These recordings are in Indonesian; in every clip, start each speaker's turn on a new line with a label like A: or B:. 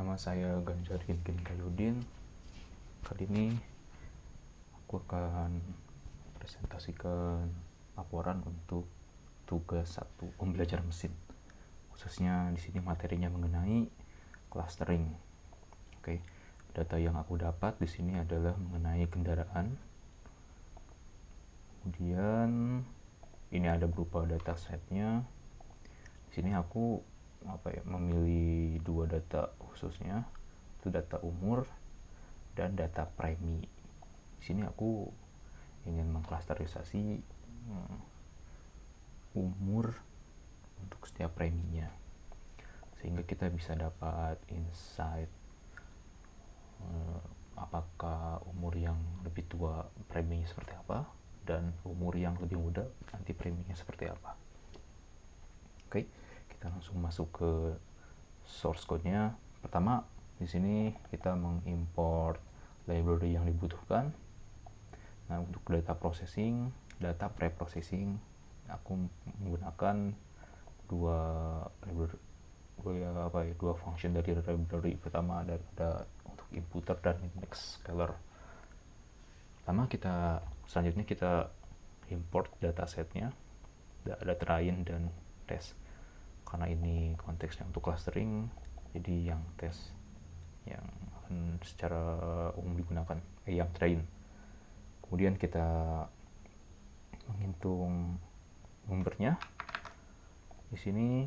A: Nama saya Ganjar Ginkin Kayudin. Kali ini aku akan presentasikan laporan untuk tugas 1 pembelajaran mesin. Khususnya di sini materinya mengenai clustering. Oke, data yang aku dapat di sini adalah mengenai kendaraan. Kemudian ini ada berupa data setnya. Di sini aku memilih 2 data khususnya, itu data umur dan data premi. Di sini aku ingin mengklasterisasi umur untuk setiap preminya, sehingga kita bisa dapat insight apakah umur yang lebih tua preminya seperti apa dan umur yang lebih muda nanti preminya seperti apa. Oke, kita langsung masuk ke source code-nya. Pertama, di sini kita mengimport library yang dibutuhkan. Nah, untuk data processing, data pre-processing, aku menggunakan dua function dari library. Pertama ada untuk inputter dan index scaler. Selanjutnya kita import datasetnya, ada train dan test. Karena ini konteksnya untuk clustering, jadi yang test yang akan secara umum digunakan yang train. Kemudian kita menghitung numbernya. Di sini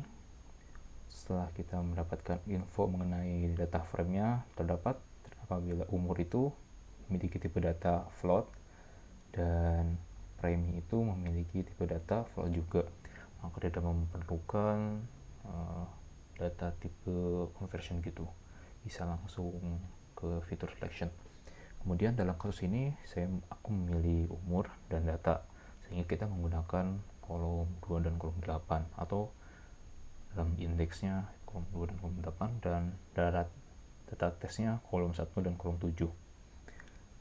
A: setelah kita mendapatkan info mengenai data frame-nya, terdapat apabila umur itu memiliki tipe data float dan premi itu memiliki tipe data float juga, maka tidak memerlukan data tipe conversion gitu, bisa langsung ke fitur selection. Kemudian dalam kasus ini aku memilih umur dan data, sehingga kita menggunakan kolom 2 dan kolom 8, atau dalam indeksnya kolom 2 dan kolom 8, dan data tesnya kolom 1 dan kolom 7.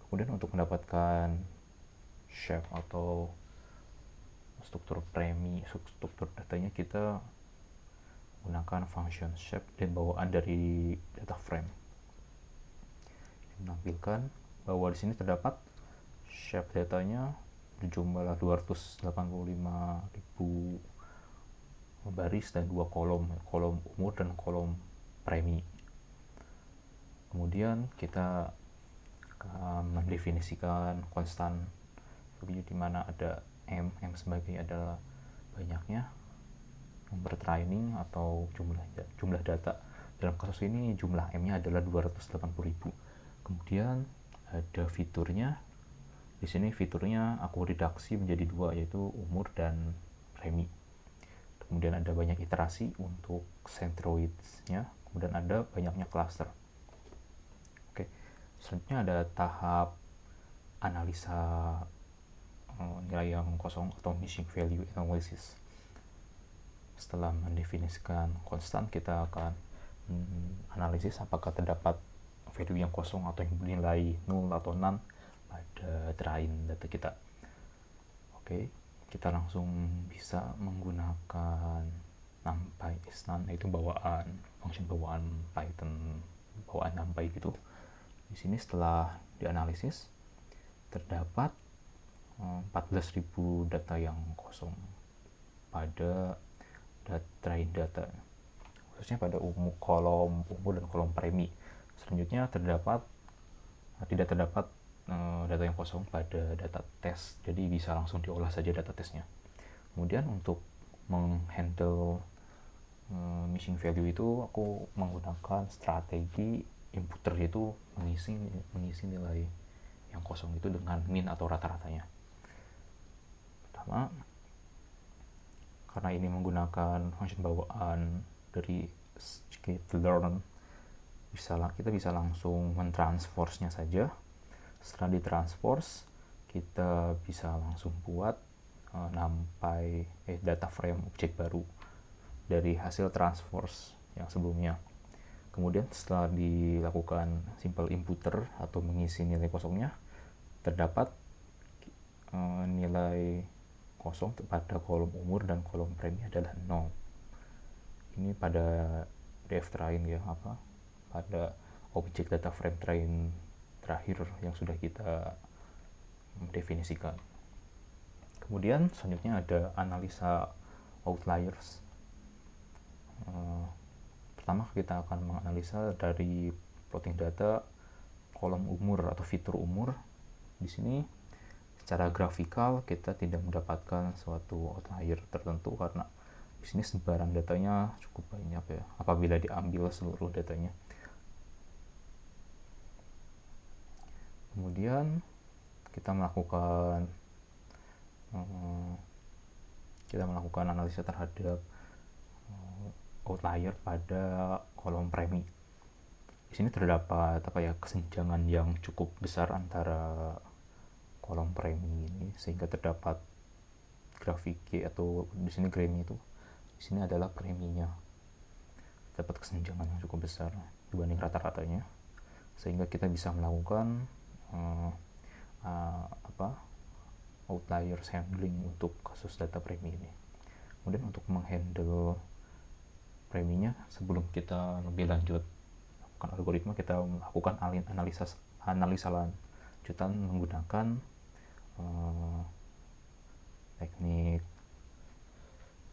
A: Kemudian untuk mendapatkan shape atau struktur premi, struktur datanya, kita gunakan function shape dan bawaan dari data frame. Ini menampilkan bahwa di sini terdapat shape datanya berjumlah 285.000 baris dan 2 kolom umur dan kolom premi. Kemudian kita mendefinisikan konstan, di mana ada M sebagai adalah banyaknya nomor training atau jumlah data. Dalam kasus ini jumlah M-nya adalah 280.000. Kemudian ada fiturnya. Di sini fiturnya aku redaksi menjadi 2, yaitu umur dan premi. Kemudian ada banyak iterasi untuk centroids-nya. Kemudian ada banyaknya cluster. Oke. Selanjutnya ada tahap analisa nilai yang kosong atau missing value analysis. Setelah mendefinisikan konstan, kita akan analisis apakah terdapat value yang kosong atau yang bernilai 0 atau none pada train data kita. Oke, kita langsung bisa menggunakan numpy is none, yaitu function bawaan Python, bawaan numpy gitu. Di sini setelah dianalisis terdapat 14.000 data yang kosong pada train data, khususnya pada kolom umur dan kolom premi. Selanjutnya tidak terdapat data yang kosong pada data tes, jadi bisa langsung diolah saja data tesnya. Kemudian untuk menghandle missing value itu, aku menggunakan strategi inputter, yaitu mengisi nilai yang kosong itu dengan min atau rata-ratanya. Pertama, karena ini menggunakan function bawaan dari scikit-learn, kita bisa langsung mentranspose-nya saja. Setelah ditranspose, kita bisa langsung buat numpy data frame objek baru dari hasil transpose yang sebelumnya. Kemudian setelah dilakukan simple inputter atau mengisi nilai kosongnya, terdapat nilai kosong pada kolom umur dan kolom premi adalah 0. Ini pada df train ya, pada objek data frame train terakhir yang sudah kita definisikan. Kemudian selanjutnya ada analisa outliers. Pertama kita akan menganalisa dari plotting data kolom umur atau fitur umur. Di sini secara grafikal kita tidak mendapatkan suatu outlier tertentu karena di sini sebaran datanya cukup banyak ya apabila diambil seluruh datanya. Kemudian kita melakukan analisa terhadap outlier pada kolom premi. Di sini terdapat kesenjangan yang cukup besar antara kolom premi ini sehingga terdapat grafik G atau di sini Grammy itu. Di sini adalah preminya. Terdapat kesenjangan yang cukup besar dibanding rata-ratanya sehingga kita bisa melakukan outlier handling untuk kasus data premi ini. Kemudian untuk menghandle preminya, sebelum kita lebih lanjut melakukan algoritma, kita melakukan analisa lanjutan menggunakan teknik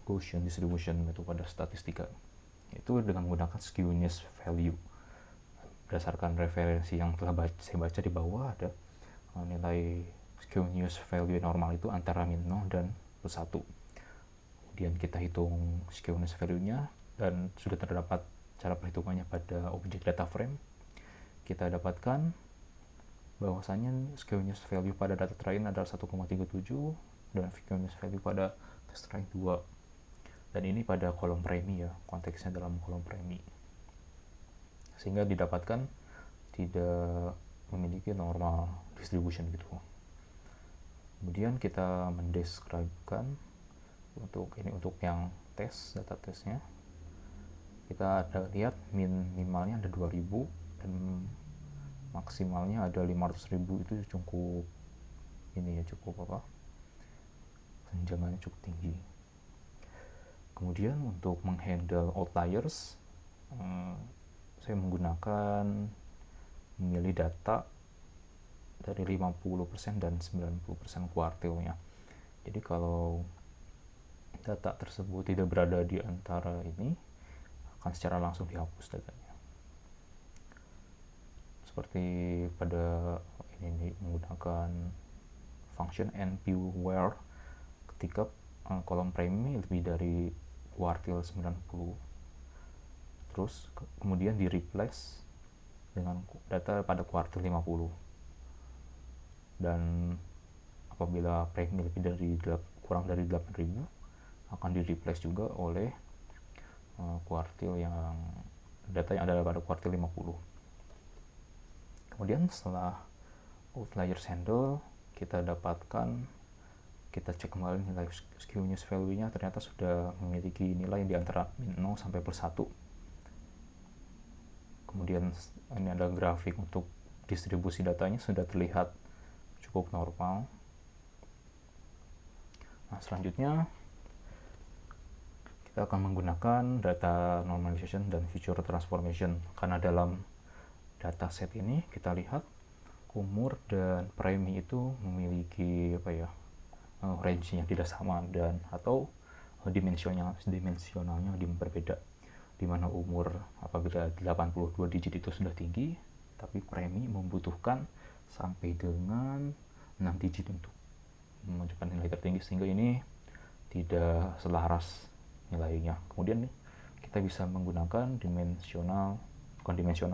A: Gaussian distribution metode statistika, yaitu dengan menggunakan skewness value. Berdasarkan referensi yang telah saya baca di bawah, ada nilai skewness value normal itu antara min 0 dan plus 1. Kemudian kita hitung skewness value-nya dan sudah terdapat cara perhitungannya pada objek data frame. Kita dapatkan bahwasanya skewness value pada data train adalah 1,37 dan skewness value pada test train 2. Dan ini pada kolom premi ya, konteksnya dalam kolom premi. Sehingga didapatkan tidak memiliki normal distribution gitu. Kemudian kita mendeskripsikan untuk yang data tesnya. Kita ada lihat minimalnya ada 2000 dan maksimalnya ada 500.000. Itu cukup kesenjangannya cukup tinggi. Kemudian untuk menghandle outliers, saya memilih data dari 50% dan 90% kuartilnya. Jadi kalau data tersebut tidak berada di antara ini, akan secara langsung dihapus datanya. Seperti pada ini menggunakan function npwhere ketika kolom premi lebih dari kuartil 90. Terus kemudian di replace dengan data pada kuartil 50. Dan apabila premi lebih dari kurang dari 8.000 akan di replace juga oleh kuartil data yang ada pada kuartil 50. Kemudian setelah outliers handle, kita cek kembali nilai skewness value-nya, ternyata sudah memiliki nilai yang di antara min 0 sampai plus 1. Kemudian ini ada grafik untuk distribusi datanya, sudah terlihat cukup normal. Nah, selanjutnya kita akan menggunakan data normalization dan feature transformation, karena dalam dataset ini kita lihat umur dan premi itu memiliki range yang tidak sama dan atau dimensionalnya berbeda, di mana umur apabila 82 digit itu sudah tinggi, tapi premi membutuhkan sampai dengan 6 digit untuk menunjukkan nilai tertinggi, sehingga ini tidak selaras nilainya. Kemudian kita bisa menggunakan dimensional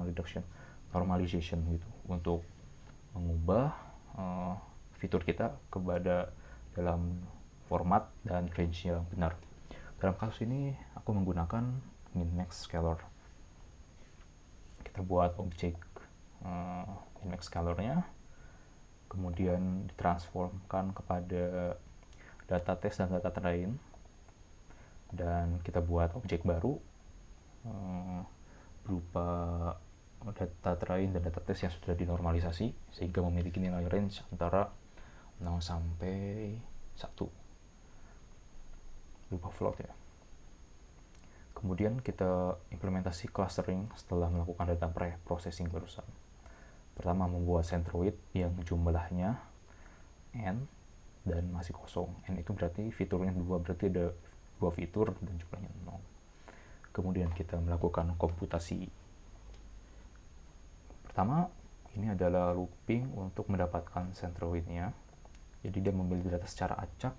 A: reduction, normalization gitu untuk mengubah fitur kita kepada dalam format dan range yang benar. Dalam kasus ini aku menggunakan min-max scalar. Kita buat objek min-max scalarnya, kemudian ditransformkan kepada data test dan data train, dan kita buat objek baru berupa data train dan data test yang sudah dinormalisasi sehingga memiliki nilai range antara 0 sampai 1 berupa float ya. Kemudian kita implementasi clustering setelah melakukan data pre-processing barusan. Pertama, membuat centroid yang jumlahnya n dan masih kosong. N itu berarti fiturnya 2, berarti ada 2 fitur dan jumlahnya 0. Kemudian kita melakukan komputasi. Pertama, ini adalah looping untuk mendapatkan centroidnya. Jadi dia memilih data secara acak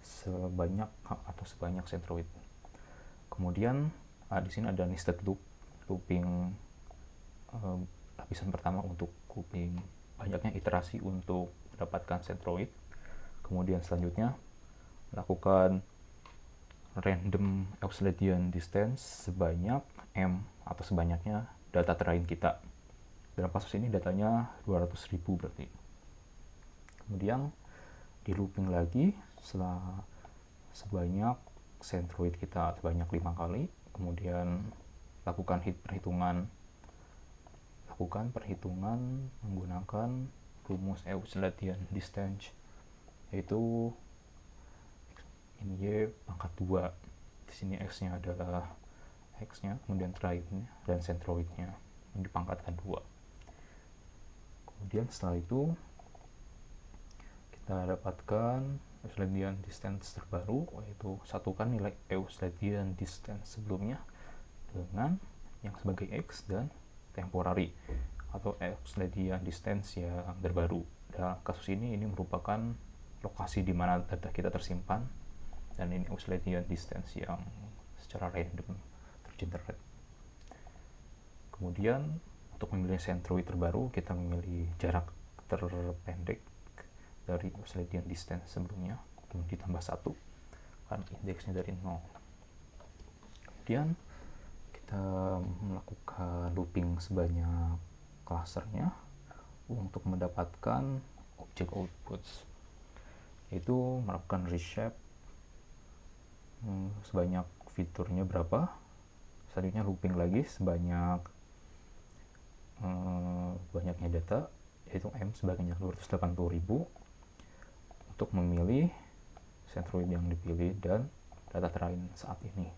A: sebanyak centroid. Kemudian di sini ada nested looping lapisan pertama untuk looping banyaknya iterasi untuk mendapatkan centroid. Kemudian selanjutnya lakukan random Euclidean distance sebanyak m atau sebanyaknya data train kita. Dalam kasus ini datanya 200.000 berarti. Kemudian di looping lagi sebanyak centroid kita sebanyak 5 kali. Kemudian lakukan perhitungan menggunakan rumus Euclidean distance, yaitu ini y pangkat 2. Di sini x-nya adalah x-nya, kemudian trainnya dan centroidnya dipangkatkan 2. Kemudian setelah itu kita dapatkan Euclidean distance terbaru, yaitu satukan nilai Euclidean distance sebelumnya dengan yang sebagai x dan temporary atau Euclidean distance yang terbaru. Dalam kasus ini merupakan lokasi di mana data kita tersimpan, dan ini Euclidean distance yang secara random tergenerate. Kemudian untuk memilih centroid terbaru, kita memilih jarak terpendek dari Euclidean distance sebelumnya, kemudian ditambah 1 kan indeksnya dari 0. Kemudian kita melakukan looping sebanyak clusternya untuk mendapatkan object outputs, yaitu melakukan reshape sebanyak fiturnya berapa. Selanjutnya looping lagi sebanyak banyaknya data, yaitu m sebanyak 280.000 untuk memilih centroid yang dipilih dan data train saat ini.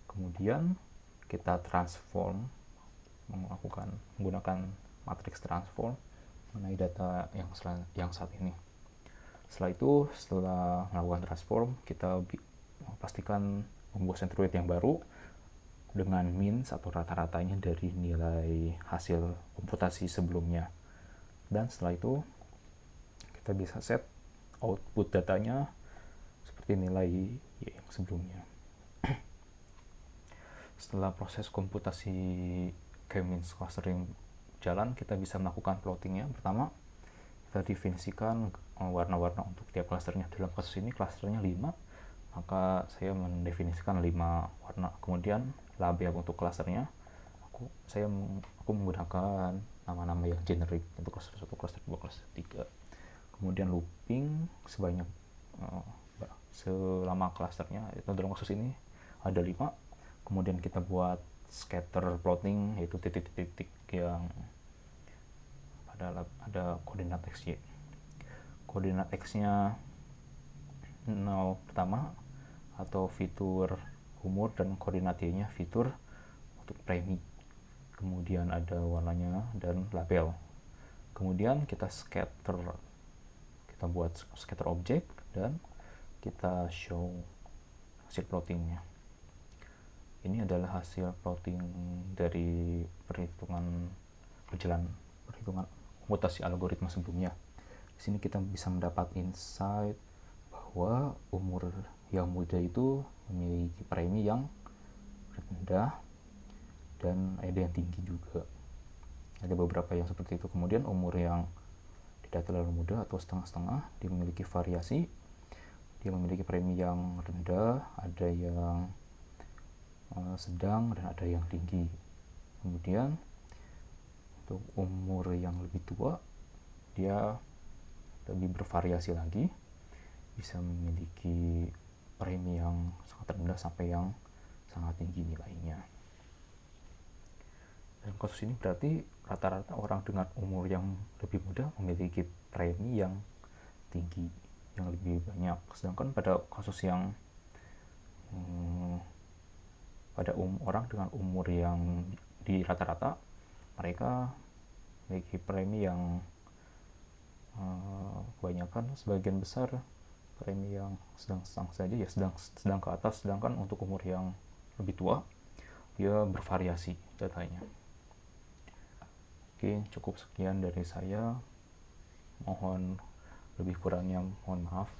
A: Kemudian kita transform, menggunakan matrix transform mengenai data yang saat ini. Setelah melakukan transform, kita pastikan membuat centroid yang baru dengan means atau rata-ratanya dari nilai hasil komputasi sebelumnya. Dan setelah itu kita bisa set output datanya seperti nilai y yang sebelumnya. Setelah proses komputasi K-means clustering jalan, kita bisa melakukan plottingnya. Pertama, kita definisikan warna-warna untuk tiap clusternya. Dalam kasus ini clusternya 5, maka saya mendefinisikan 5 warna. Kemudian label untuk clusternya, aku menggunakan nama-nama yang generik untuk cluster 1, cluster 2, cluster 3. Kemudian looping selama clusternya, itu dalam kasus ini ada 5. Kemudian kita buat scatter plotting, yaitu titik-titik yang ada koordinat x, y. Koordinat x-nya 0 pertama atau fitur umur, dan koordinat y-nya fitur untuk premi. Kemudian ada warnanya dan label. Kemudian kita buat scatter object dan kita show hasil plottingnya. Ini adalah hasil plotting dari perhitungan komputasi algoritma sebelumnya. Di sini kita bisa mendapat insight bahwa umur yang muda itu memiliki premi yang rendah dan ada yang tinggi juga. Ada beberapa yang seperti itu. Kemudian umur yang tidak terlalu muda atau setengah-setengah, dia memiliki variasi. Dia memiliki premi yang rendah, ada yang sedang, dan ada yang tinggi. Kemudian untuk umur yang lebih tua, dia lebih bervariasi lagi, bisa memiliki premi yang sangat rendah sampai yang sangat tinggi nilainya. Dan kasus ini berarti rata-rata orang dengan umur yang lebih muda memiliki premi yang tinggi, yang lebih banyak. Sedangkan pada kasus yang pada orang dengan umur yang di rata-rata mereka memiliki premi yang kebanyakan, sebagian besar premi yang sedang-sedang saja ya, sedang ke atas, sedangkan untuk umur yang lebih tua dia bervariasi datanya. Oke, cukup sekian dari saya, mohon lebih kurangnya mohon maaf.